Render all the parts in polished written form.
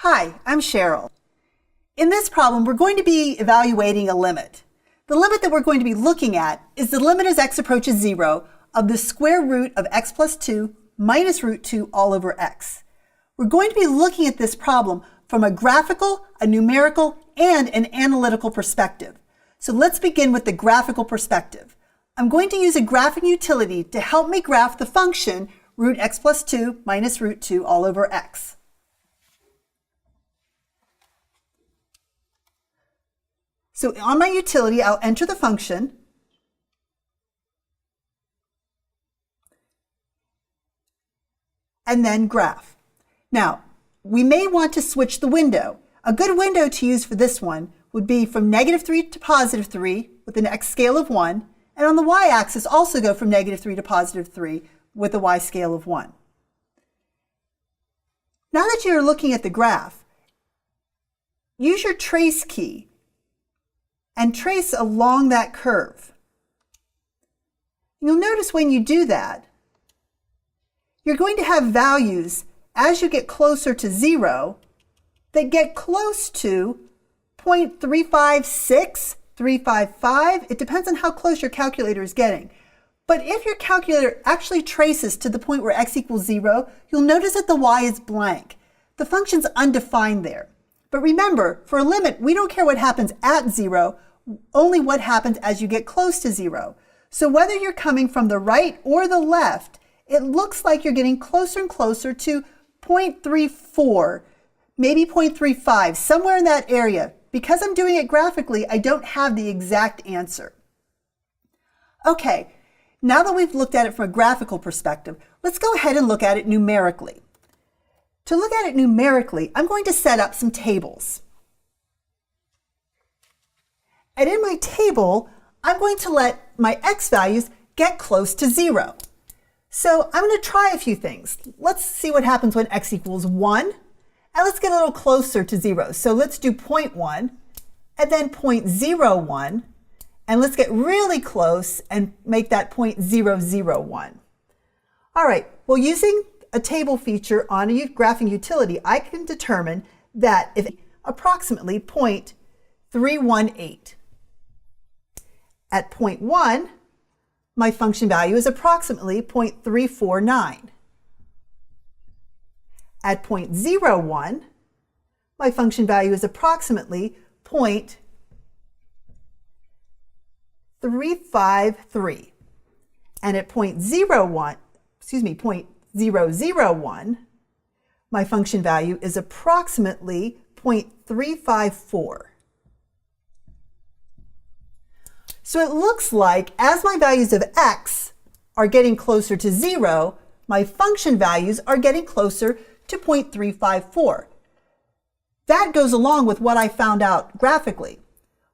Hi, I'm Cheryl. In this problem, we're going to be evaluating a limit. The limit that we're going to be looking at is the limit as x approaches 0 of the square root of x plus 2 minus root 2 all over x. We're going to be looking at this problem from a graphical, a numerical, and an analytical perspective. So let's begin with the graphical perspective. I'm going to use a graphing utility to help me graph the function root x plus 2 minus root 2 all over x. So on my utility, I'll enter the function, and then graph. Now, we may want to switch the window. A good window to use for this one would be from -3 to +3 with an x scale of 1, and on the y-axis also go from -3 to +3 with a y scale of 1. Now that you're looking at the graph, use your trace key and trace along that curve. You'll notice when you do that, you're going to have values as you get closer to 0 that get close to 0.356, 355. It depends on how close your calculator is getting. But if your calculator actually traces to the point where x equals 0, you'll notice that the y is blank. The function's undefined there. But remember, for a limit, we don't care what happens at 0, only what happens as you get close to 0. So whether you're coming from the right or the left, it looks like you're getting closer and closer to 0.34, maybe 0.35, somewhere in that area. Because I'm doing it graphically, I don't have the exact answer. Okay, now that we've looked at it from a graphical perspective, let's go ahead and look at it numerically. To look at it numerically, I'm going to set up some tables. And in my table, I'm going to let my x values get close to 0. So I'm going to try a few things. Let's see what happens when x equals 1. And let's get a little closer to 0. So let's do 0.1 and then 0.01. And let's get really close and make that 0.001. All right, well, using a table feature on a graphing utility, I can determine that if approximately 0.318. At 0.1, my function value is approximately 0.349. At 0.01, my function value is approximately 0.353. And at 0.001, my function value is approximately 0.354. So it looks like as my values of x are getting closer to 0, my function values are getting closer to 0.354. That goes along with what I found out graphically.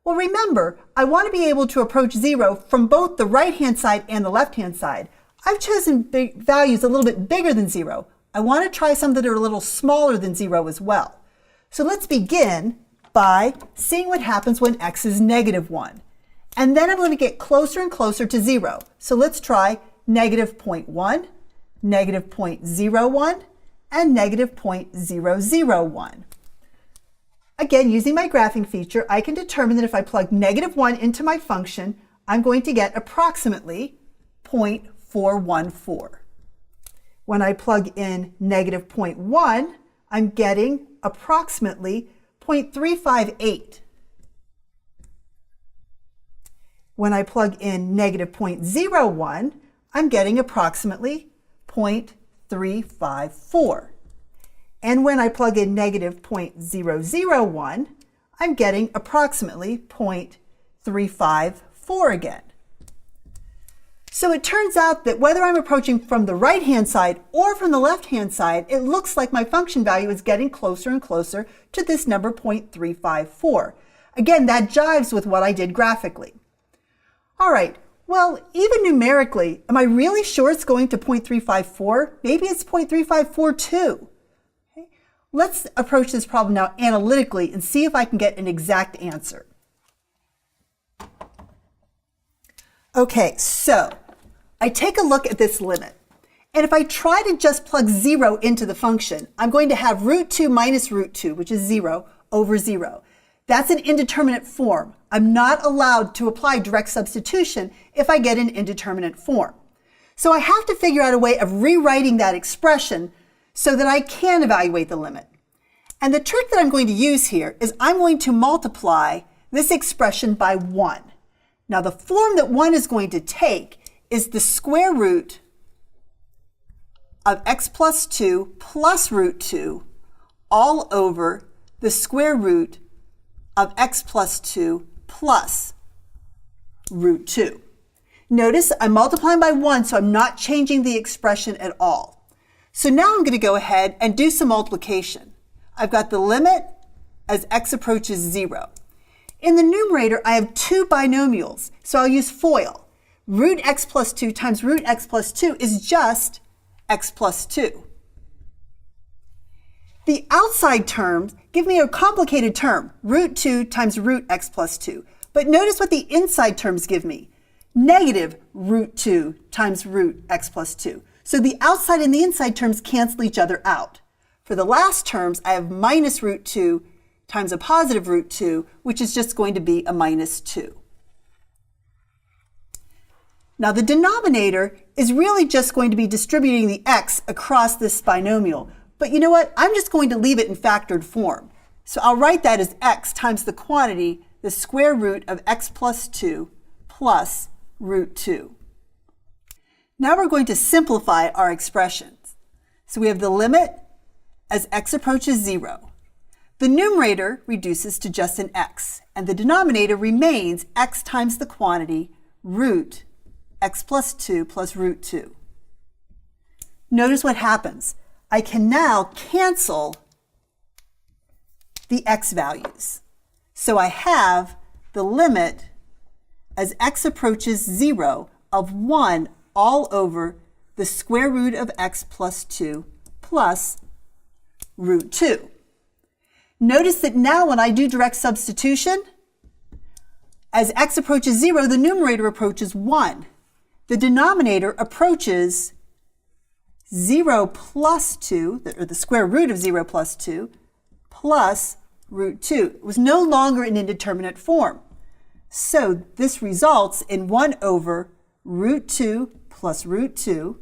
Well, remember, I want to be able to approach 0 from both the right-hand side and the left-hand side. I've chosen values a little bit bigger than 0. I want to try some that are a little smaller than 0 as well. So let's begin by seeing what happens when x is -1. And then I'm going to get closer and closer to 0. So let's try -0.1, -0.01, and -0.001. Again, using my graphing feature, I can determine that if I plug -1 into my function, I'm going to get approximately 0.414. When I plug in -0.1, I'm getting approximately 0.358. When I plug in -0.01, I'm getting approximately 0.354. And when I plug in -0.001, I'm getting approximately 0.354 again. So it turns out that whether I'm approaching from the right-hand side or from the left-hand side, it looks like my function value is getting closer and closer to this number 0.354. Again, that jives with what I did graphically. All right, well, even numerically, am I really sure it's going to 0.354? Maybe it's 0.3542. Okay. Let's approach this problem now analytically and see if I can get an exact answer. Okay, so I take a look at this limit. And if I try to just plug 0 into the function, I'm going to have root 2 minus root 2, which is 0, over 0. That's an indeterminate form. I'm not allowed to apply direct substitution if I get an indeterminate form. So I have to figure out a way of rewriting that expression so that I can evaluate the limit. And the trick that I'm going to use here is I'm going to multiply this expression by 1. Now the form that 1 is going to take is the square root of x plus 2 plus root 2 all over the square root of x plus 2 plus root 2. Notice I'm multiplying by 1, so I'm not changing the expression at all. So now I'm going to go ahead and do some multiplication. I've got the limit as x approaches 0. In the numerator, I have two binomials, so I'll use FOIL. Root x plus 2 times root x plus 2 is just x plus 2. The outside terms give me a complicated term, root 2 times root x plus 2. But notice what the inside terms give me, negative root 2 times root x plus 2. So the outside and the inside terms cancel each other out. For the last terms, I have minus root 2 times a positive root 2, which is just going to be a minus 2. Now the denominator is really just going to be distributing the x across this binomial. But you know what? I'm just going to leave it in factored form. So I'll write that as x times the quantity, the square root of x plus 2 plus root 2. Now we're going to simplify our expressions. So we have the limit as x approaches 0. The numerator reduces to just an x, and the denominator remains x times the quantity root x plus 2 plus root 2. Notice what happens. I can now cancel the x values. So I have the limit as x approaches 0 of 1 all over the square root of x plus 2 plus root 2. Notice that now when I do direct substitution, as x approaches 0, the numerator approaches 1. The denominator approaches 0 plus 2, or the square root of 0 plus 2, plus root 2. It was no longer an indeterminate form. So this results in 1 over root 2 plus root 2,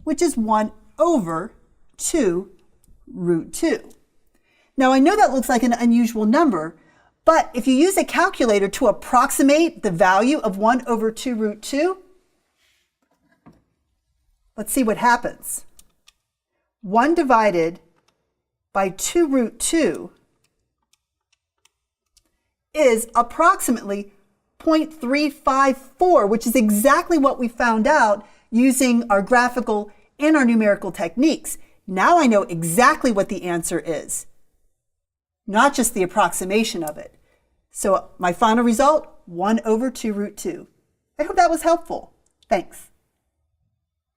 which is 1 over 2 root 2. Now I know that looks like an unusual number, but if you use a calculator to approximate the value of 1 over 2 root 2, let's see what happens. 1 divided by 2 root 2 is approximately 0.354, which is exactly what we found out using our graphical and our numerical techniques. Now I know exactly what the answer is, not just the approximation of it. So my final result, 1 over 2 root 2. I hope that was helpful. Thanks.